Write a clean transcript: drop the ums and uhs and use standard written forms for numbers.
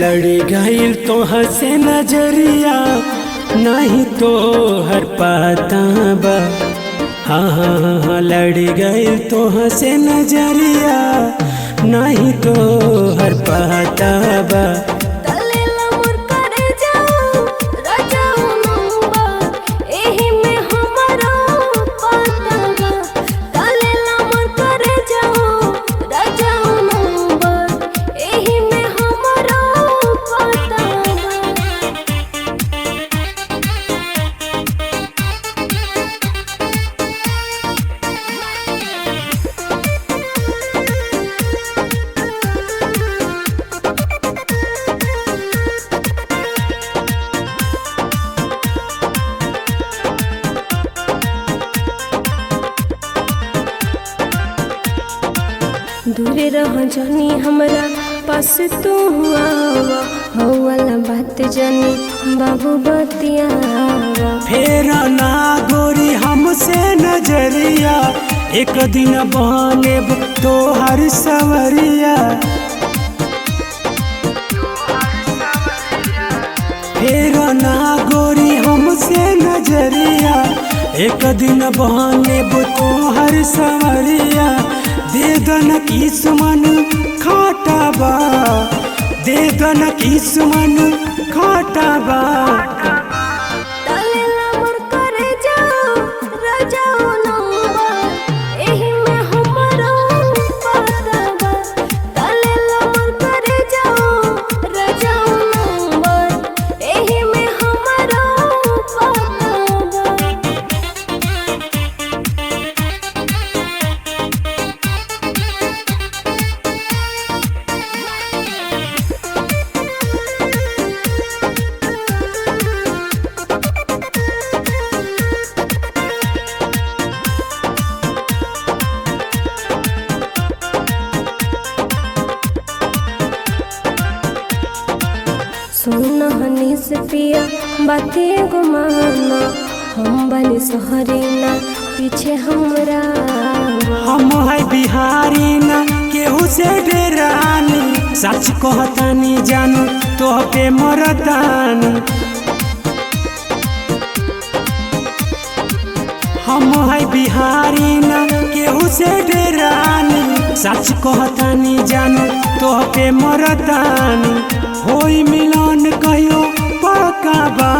लड़ गईल तो हंसे नजरिया नहीं तो हर पाता बा। हाँ हाँ हाँ लड़ गईल तो हंसे नजरिया नहीं तो हर पाता बा। दूरे रह जानी हमरा पास तू आवा हो वाला बात जानी बाबू बतियावा। फेर ना गोरी हमसे नजरिया एक दिन बने तो हर सवरिया। फेर ना गोरी हमसे नजरिया एक दिन बने तो हर सवरिया। दे दन किस्मन खाटा बा, दे दन किस्मन खाटा बा। सोना हनी से पिया बाते गुमाना हम बनी सहरीना पीछे हमरा। हम है बिहारी ना केहू से डेरानी सच कहतानी जानू तो पे मरदानी। हम है बिहारी ना केहू से डेरानी सच कहतानी जानू तो पे मरदानी। होई मिलन कहियो पक्का बा।